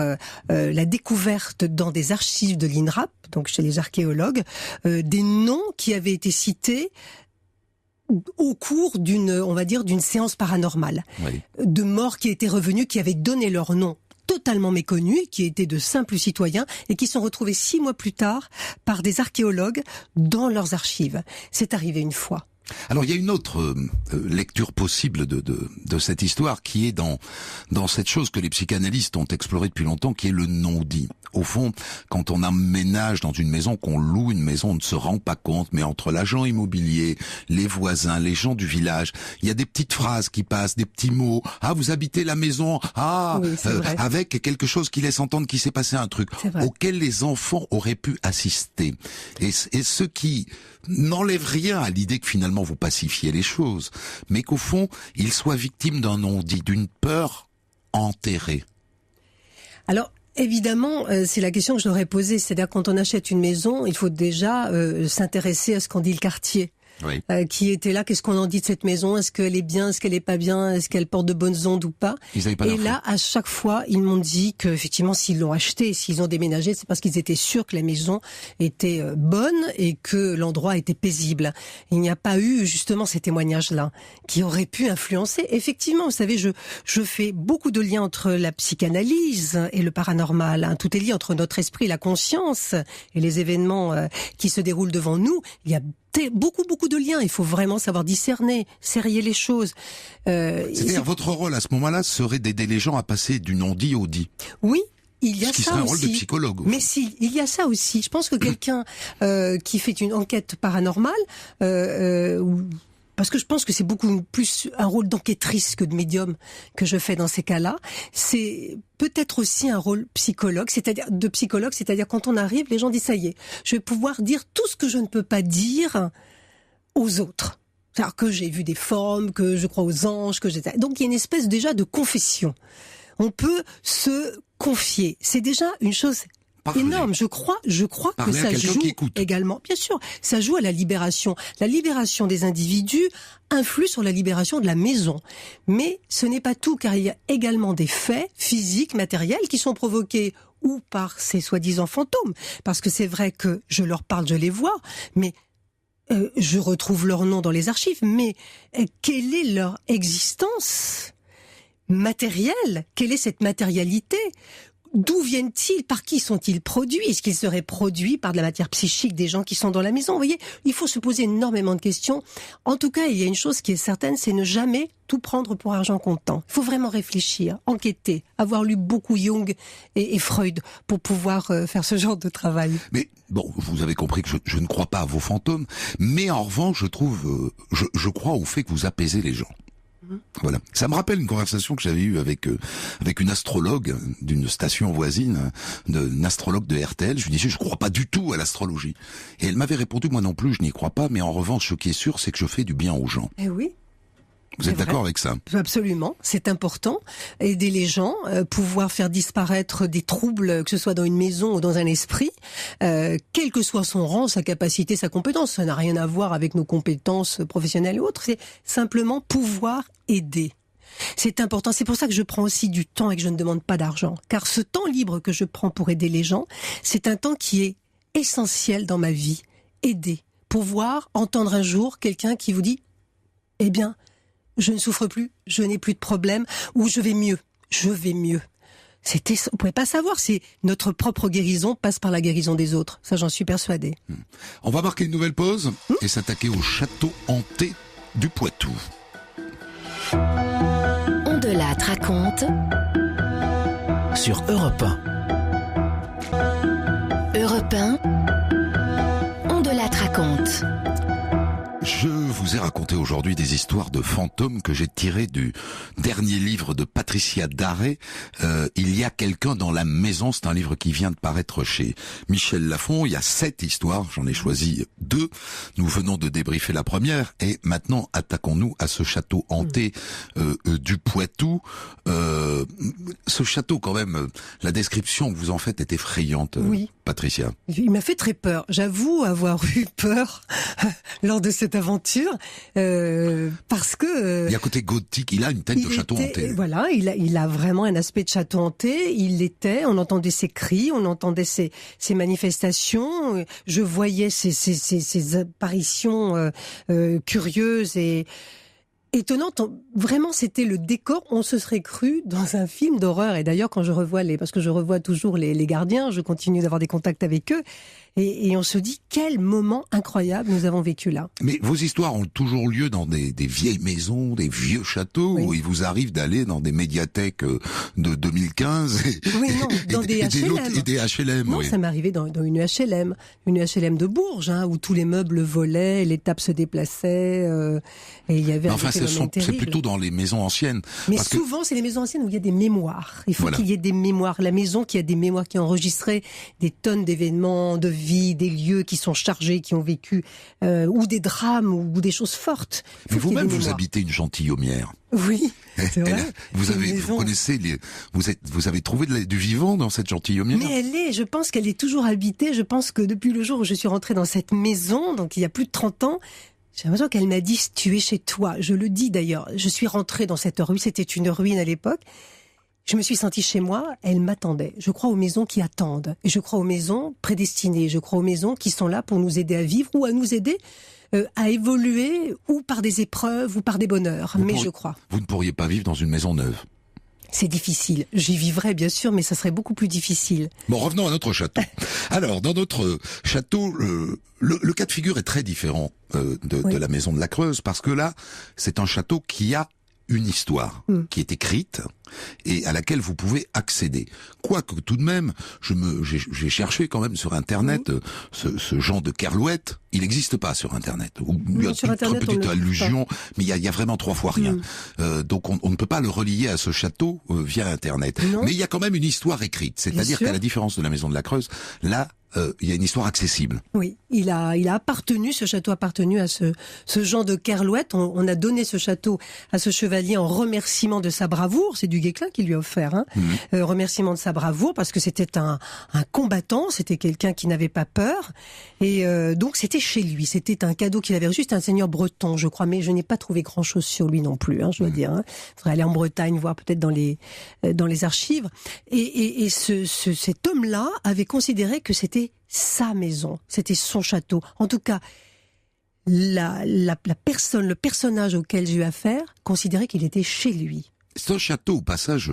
la découverte dans des archives de l'INRAP, donc chez les archéologues, des noms qui avaient été cités au cours d'une séance paranormale. Oui. De morts qui étaient revenus, qui avaient donné leur nom totalement méconnus, qui étaient de simples citoyens et qui sont retrouvés 6 mois plus tard par des archéologues dans leurs archives. C'est arrivé une fois. Alors il y a une autre lecture possible de cette histoire qui est dans cette chose que les psychanalystes ont explorée depuis longtemps, qui est le non-dit. Au fond, quand on emménage dans une maison, qu'on loue une maison, on ne se rend pas compte, mais entre l'agent immobilier, les voisins, les gens du village, il y a des petites phrases qui passent, des petits mots. Ah, vous habitez la maison. Ah, oui, avec quelque chose qui laisse entendre qu'il s'est passé un truc auquel les enfants auraient pu assister. Et ce qui n'enlève rien à l'idée que finalement vous pacifiez les choses, mais qu'au fond, ils soient victimes d'un non-dit, d'une peur enterrée. Alors, évidemment, c'est la question que je leur ai posée. C'est-à-dire, quand on achète une maison, il faut déjà s'intéresser à ce qu'en dit le quartier. Oui. Qui était là, qu'est-ce qu'on en dit de cette maison? Est-ce qu'elle est bien? Est-ce qu'elle est pas bien? Est-ce qu'elle porte de bonnes ondes ou pas? Et là, à chaque fois, ils m'ont dit que effectivement, s'ils l'ont acheté, s'ils ont déménagé, c'est parce qu'ils étaient sûrs que la maison était bonne et que l'endroit était paisible. Il n'y a pas eu justement ces témoignages-là qui auraient pu influencer. Effectivement, vous savez, je fais beaucoup de liens entre la psychanalyse et le paranormal. Tout est lié entre notre esprit, la conscience et les événements qui se déroulent devant nous. Il y a beaucoup de liens. Il faut vraiment savoir discerner, serrer les choses. C'est-à-dire votre rôle à ce moment-là serait d'aider les gens à passer du non-dit au dit. Oui. Il y a ça aussi. Ce qui serait un rôle de psychologue. Mais si, il y a ça aussi. Je pense que quelqu'un qui fait une enquête paranormale, parce que je pense que c'est beaucoup plus un rôle d'enquêtrice que de médium que je fais dans ces cas-là, c'est peut-être aussi un rôle psychologue, c'est-à-dire quand on arrive, les gens disent ça y est, je vais pouvoir dire tout ce que je ne peux pas dire aux autres. C'est-à-dire que j'ai vu des formes, que je crois aux anges, donc il y a une espèce déjà de confession. On peut se confier. C'est déjà une chose énorme. Je crois que ça joue également. Bien sûr, ça joue à la libération. La libération des individus influe sur la libération de la maison. Mais ce n'est pas tout, car il y a également des faits physiques, matériels, qui sont provoqués ou par ces soi-disant fantômes. Parce que c'est vrai que je leur parle, je les vois, mais je retrouve leur nom dans les archives. Mais quelle est leur existence matérielle? Quelle est cette matérialité? D'où viennent-ils? Par qui sont-ils produits? Est-ce qu'ils seraient produits par de la matière psychique des gens qui sont dans la maison? Vous voyez, il faut se poser énormément de questions. En tout cas, il y a une chose qui est certaine, c'est ne jamais tout prendre pour argent comptant. Il faut vraiment réfléchir, enquêter, avoir lu beaucoup Jung et Freud pour pouvoir faire ce genre de travail. Mais bon, vous avez compris que je ne crois pas à vos fantômes, mais en revanche, je crois au fait que vous apaisez les gens. Voilà. Ça me rappelle une conversation que j'avais eue avec une astrologue d'une station voisine, une astrologue de RTL. Je lui disais, je crois pas du tout à l'astrologie. Et elle m'avait répondu, moi non plus, je n'y crois pas, mais en revanche, ce qui est sûr, c'est que je fais du bien aux gens. Eh oui. Vous êtes d'accord avec ça? Absolument, c'est important. Aider les gens, pouvoir faire disparaître des troubles, que ce soit dans une maison ou dans un esprit, quel que soit son rang, sa capacité, sa compétence. Ça n'a rien à voir avec nos compétences professionnelles ou autres. C'est simplement pouvoir aider. C'est important. C'est pour ça que je prends aussi du temps et que je ne demande pas d'argent. Car ce temps libre que je prends pour aider les gens, c'est un temps qui est essentiel dans ma vie. Aider. Pouvoir entendre un jour quelqu'un qui vous dit « Eh bien, je ne souffre plus, je n'ai plus de problème, ou je vais mieux. Je vais mieux. » Vous pouvez pas savoir si notre propre guérison passe par la guérison des autres. Ça, j'en suis persuadée. On va marquer une nouvelle pause et s'attaquer au château hanté du Poitou. On de Lattre raconte Sur Europe 1. Europe 1. On de Lattre raconte. Je vous ai raconté aujourd'hui des histoires de fantômes que j'ai tirées du dernier livre de Patricia Daré. Il y a quelqu'un dans la maison, c'est un livre qui vient de paraître chez Michel Lafon. Il y a 7 histoires, j'en ai choisi 2. Nous venons de débriefer la première et maintenant attaquons-nous à ce château hanté du Poitou. Ce château quand même, la description que vous en faites est effrayante, oui. Patricia. Il m'a fait très peur. J'avoue avoir eu peur lors de cette aventure parce que... Il y a côté gothique, il a une tête de château hanté. Voilà, il a vraiment un aspect de château hanté. Il l'était, on entendait ses cris, on entendait ses manifestations. Je voyais ces apparitions curieuses et étonnante. Vraiment, c'était le décor. On se serait cru dans un film d'horreur. Et d'ailleurs, quand je revois parce que je revois toujours les gardiens, je continue d'avoir des contacts avec eux. Et on se dit, quel moment incroyable nous avons vécu là. Mais vos histoires ont toujours lieu dans des vieilles maisons, des vieux châteaux, oui. Où il vous arrive d'aller dans des médiathèques de 2015 oui, non, dans des HLM. Et des HLM. Non, oui. Ça m'est arrivé dans une HLM de Bourges, où tous les meubles volaient, les tables se déplaçaient, et il y avait c'est plutôt dans les maisons anciennes. Mais souvent, c'est les maisons anciennes où il y a des mémoires. Il faut qu'il y ait des mémoires. La maison qui a des mémoires, qui a enregistré des tonnes d'événements, de vie, des lieux qui sont chargés, qui ont vécu, ou des drames, ou des choses fortes. Mais vous-même, vous habitez une gentilhommière. Oui, c'est vrai. Vous avez trouvé du vivant dans cette gentilhommière. Mais je pense qu'elle est toujours habitée. Je pense que depuis le jour où je suis rentrée dans cette maison, donc il y a plus de 30 ans, j'ai l'impression qu'elle m'a dit « tu es chez toi ». Je le dis d'ailleurs. Je suis rentrée dans cette rue, c'était une ruine à l'époque. Je me suis sentie chez moi, elle m'attendait. Je crois aux maisons qui attendent. Et je crois aux maisons prédestinées. Je crois aux maisons qui sont là pour nous aider à vivre ou à nous aider à évoluer ou par des épreuves ou par des bonheurs. Je crois. Vous ne pourriez pas vivre dans une maison neuve. C'est difficile. J'y vivrais bien sûr, mais ça serait beaucoup plus difficile. Bon, revenons à notre château. Alors, dans notre château, le cas de figure est très différent de la maison de la Creuse, parce que là, c'est un château qui a une histoire qui est écrite et à laquelle vous pouvez accéder. Quoique tout de même, j'ai cherché quand même sur Internet ce genre de kerlouette. Il n'existe pas sur Internet. Il y a une très petite allusion, mais il y a vraiment 3 fois rien. Donc on ne peut pas le relier à ce château via Internet. Non. Mais il y a quand même une histoire écrite. C'est-à-dire qu'à la différence de la maison de la Creuse, là, il y a une histoire accessible. Oui, ce château a appartenu à ce genre de kerlouette. On a donné ce château à ce chevalier en remerciement de sa bravoure. C'est du Guesclin qui lui a offert, remerciement de sa bravoure, parce que c'était un combattant, c'était quelqu'un qui n'avait pas peur. Et donc c'était chez lui, c'était un cadeau qu'il avait reçu. C'était un seigneur breton, je crois, mais je n'ai pas trouvé grand-chose sur lui non plus, je dois dire. Il faudrait aller en Bretagne, voir peut-être dans les archives. Et cet homme-là avait considéré que c'était sa maison, c'était son château. En tout cas, le personnage auquel j'ai eu affaire considérait qu'il était chez lui. C'est un château, au passage,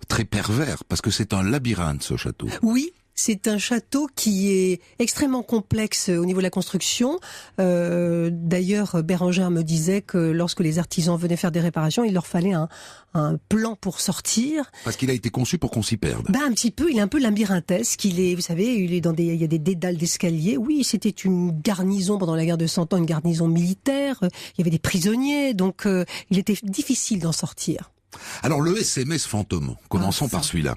très pervers, parce que c'est un labyrinthe, ce château. Oui. C'est un château qui est extrêmement complexe au niveau de la construction. D'ailleurs, Bérengère me disait que lorsque les artisans venaient faire des réparations, il leur fallait un plan pour sortir. Parce qu'il a été conçu pour qu'on s'y perde. Un petit peu, il est un peu labyrinthesque. Vous savez, il y a des dédales d'escalier. Oui, c'était une garnison pendant la guerre de 100 ans, une garnison militaire. Il y avait des prisonniers, donc il était difficile d'en sortir. Alors le SMS fantôme, commençons par celui-là.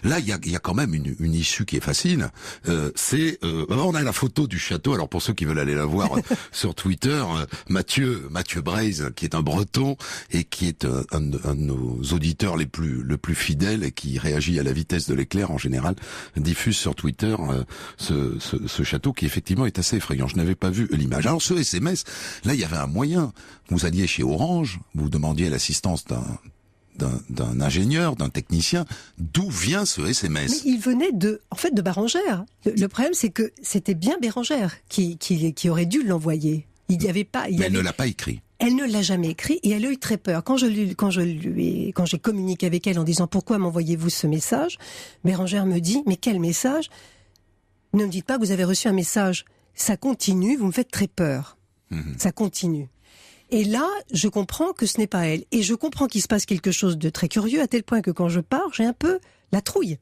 Là, il y a quand même une issue qui est facile. On a la photo du château. Alors pour ceux qui veulent aller la voir sur Twitter, Mathieu Braise, qui est un Breton et qui est un de nos auditeurs le plus fidèle et qui réagit à la vitesse de l'éclair en général, diffuse sur Twitter ce château qui effectivement est assez effrayant. Je n'avais pas vu l'image. Alors ce SMS, là il y avait un moyen. Vous alliez chez Orange, vous demandiez l'assistance d'un ingénieur, d'un technicien. D'où vient ce SMS? Mais il venait de Bérengère. Le problème, c'est que c'était bien Bérengère qui aurait dû l'envoyer. Il n'y avait pas. Mais elle ne l'a pas écrit. Elle ne l'a jamais écrit et elle a eu très peur. Quand j'ai communiqué avec elle en disant pourquoi m'envoyez-vous ce message, Bérengère me dit mais quel message? Ne me dites pas que vous avez reçu un message. Ça continue, vous me faites très peur. Ça continue. Et là, je comprends que ce n'est pas elle. Et je comprends qu'il se passe quelque chose de très curieux, à tel point que quand je pars, j'ai un peu la trouille.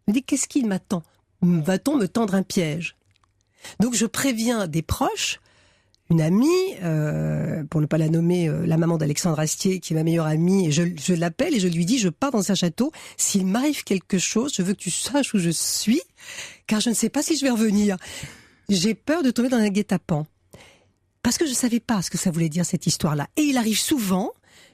Je me dis, qu'est-ce qu'il m'attend? Va-t-on me tendre un piège? Donc je préviens des proches, une amie, pour ne pas la nommer, la maman d'Alexandre Astier, qui est ma meilleure amie, et je l'appelle et je lui dis, je pars dans un château, s'il m'arrive quelque chose, je veux que tu saches où je suis, car je ne sais pas si je vais revenir. J'ai peur de tomber dans un guet-apens. Parce que je ne savais pas ce que ça voulait dire cette histoire-là. Et il arrive souvent,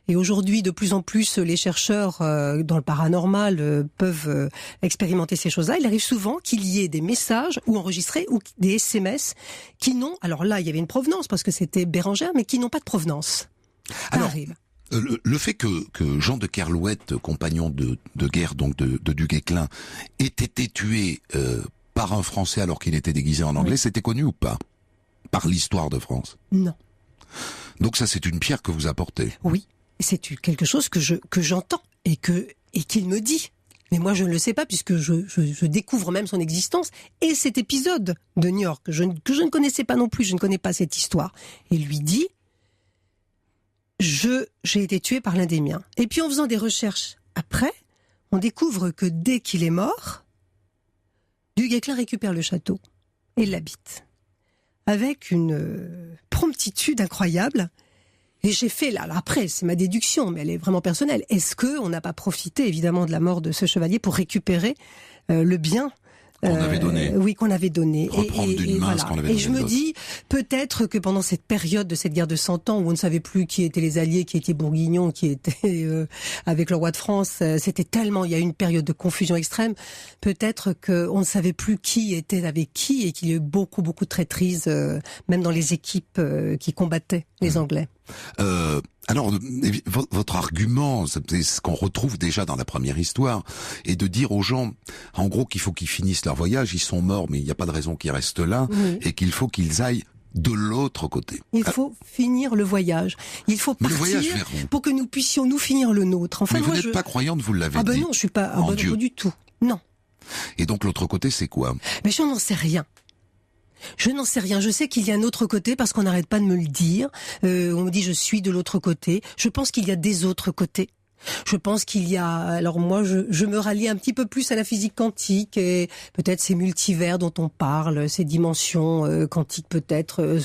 et aujourd'hui de plus en plus les chercheurs dans le paranormal peuvent expérimenter ces choses-là, il arrive souvent qu'il y ait des messages ou enregistrés ou des SMS qui n'ont, alors là il y avait une provenance parce que c'était Bérengère, mais qui n'ont pas de provenance. Ça alors, arrive. Le fait que Jean de Kerlouet, compagnon de guerre donc de Duguesclin, ait été tué par un Français alors qu'il était déguisé en Anglais, c'était connu ou pas? Par l'histoire de France? Non. Donc ça, c'est une pierre que vous apportez? Oui, c'est quelque chose que j'entends et qu'il me dit. Mais moi, je ne le sais pas puisque je découvre même son existence et cet épisode de New York que je ne connaissais pas non plus, je ne connais pas cette histoire. Et lui dit, j'ai été tué par l'un des miens. Et puis en faisant des recherches après, on découvre que dès qu'il est mort, Duguesclin récupère le château et l'habite. Avec une promptitude incroyable. Et j'ai fait, là, après, c'est ma déduction, mais elle est vraiment personnelle. Est-ce qu'on n'a pas profité, évidemment, de la mort de ce chevalier pour récupérer le bien qu'on avait donné. Oui, qu'on avait donné. Reprendre d'une main ce qu'on avait donné. Et je me dis, peut-être que pendant cette période de cette guerre de 100 ans, où on ne savait plus qui étaient les alliés, qui étaient Bourguignon, qui étaient avec le roi de France, c'était tellement, il y a eu une période de confusion extrême, peut-être qu'on ne savait plus qui était avec qui, et qu'il y a eu beaucoup de traîtrises, même dans les équipes qui combattaient les Anglais. Alors, votre argument, c'est ce qu'on retrouve déjà dans la première histoire, est de dire aux gens, en gros, qu'il faut qu'ils finissent leur voyage, ils sont morts, mais il n'y a pas de raison qu'ils restent là, et qu'il faut qu'ils aillent de l'autre côté. Il faut finir le voyage. Il faut partir pour que nous puissions nous finir le nôtre. Enfin, mais vous n'êtes pas croyante, vous l'avez dit. Ah ben non, je suis pas pas du tout. Non. Et donc l'autre côté, c'est quoi? Mais je n'en sais rien. Je n'en sais rien. Je sais qu'il y a un autre côté parce qu'on n'arrête pas de me le dire. On me dit je suis de l'autre côté. Je pense qu'il y a des autres côtés. Je pense qu'il y a... Alors moi, je me rallie un petit peu plus à la physique quantique et peut-être ces multivers dont on parle, ces dimensions quantiques peut-être...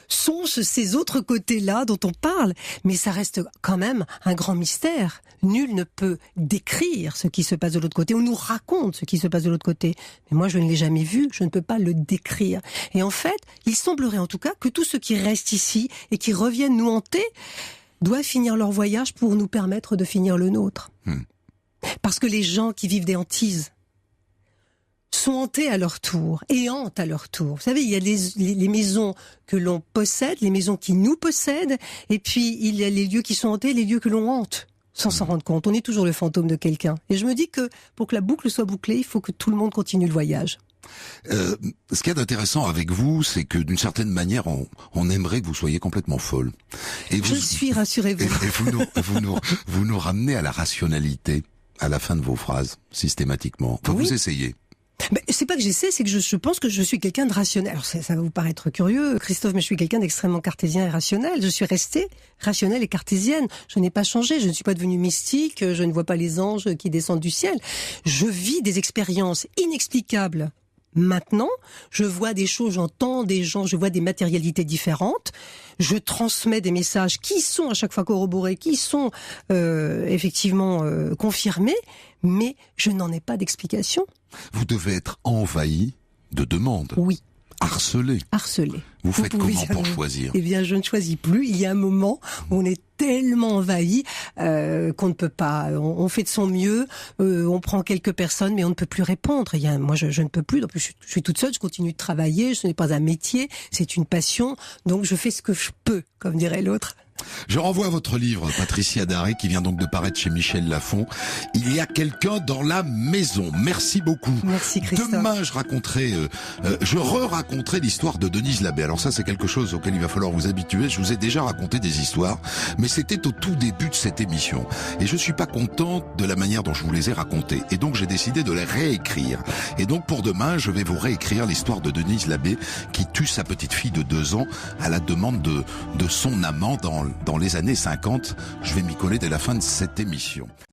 sont ces autres côtés-là dont on parle, mais ça reste quand même un grand mystère. Nul ne peut décrire ce qui se passe de l'autre côté, ou nous raconte ce qui se passe de l'autre côté. Mais moi, je ne l'ai jamais vu, je ne peux pas le décrire. Et en fait, il semblerait en tout cas que tous ceux qui restent ici et qui reviennent nous hanter doivent finir leur voyage pour nous permettre de finir le nôtre. Parce que les gens qui vivent des hantises sont hantés à leur tour et hantent à leur tour. Vous savez, il y a les maisons que l'on possède, les maisons qui nous possèdent, et puis il y a les lieux qui sont hantés, les lieux que l'on hante, sans s'en rendre compte. On est toujours le fantôme de quelqu'un. Et je me dis que pour que la boucle soit bouclée, il faut que tout le monde continue le voyage. Ce qu'il y a d'intéressant avec vous, c'est que d'une certaine manière, on aimerait que vous soyez complètement folle. Et je suis, rassurez-vous. Et vous nous ramenez à la rationalité à la fin de vos phrases, systématiquement. Enfin, oui. Vous essayez. Mais c'est pas que j'essaie, c'est que je pense que je suis quelqu'un de rationnel. Alors ça va vous paraître curieux, Christophe, mais je suis quelqu'un d'extrêmement cartésien et rationnel. Je suis restée rationnelle et cartésienne. Je n'ai pas changé, je ne suis pas devenue mystique, je ne vois pas les anges qui descendent du ciel. Je vis des expériences inexplicables Maintenant, je vois des choses, j'entends des gens, je vois des matérialités différentes. Je transmets des messages qui sont à chaque fois corroborés, qui sont effectivement confirmés, mais je n'en ai pas d'explication. Vous devez être envahi de demandes. Oui. Harcelé. Vous faites comment pour choisir? Eh bien, je ne choisis plus. Il y a un moment où on est tellement envahi qu'on ne peut pas. On fait de son mieux. On prend quelques personnes, mais on ne peut plus répondre. Moi, je ne peux plus. Donc, je suis toute seule. Je continue de travailler. Ce n'est pas un métier. C'est une passion. Donc, je fais ce que je peux, comme dirait l'autre. Je renvoie à votre livre, Patricia Daré, qui vient donc de paraître chez Michel Lafon. Il y a quelqu'un dans la maison. Merci beaucoup. Merci Christophe. Demain, je re-raconterai l'histoire de Denise Labbé. Alors ça, c'est quelque chose auquel il va falloir vous habituer. Je vous ai déjà raconté des histoires, mais c'était au tout début de cette émission. Et je suis pas content de la manière dont je vous les ai racontées. Et donc, j'ai décidé de les réécrire. Et donc, pour demain, je vais vous réécrire l'histoire de Denise Labbé, qui tue sa petite fille de 2 ans à la demande de son amant dans les années 50. Je vais m'y coller dès la fin de cette émission.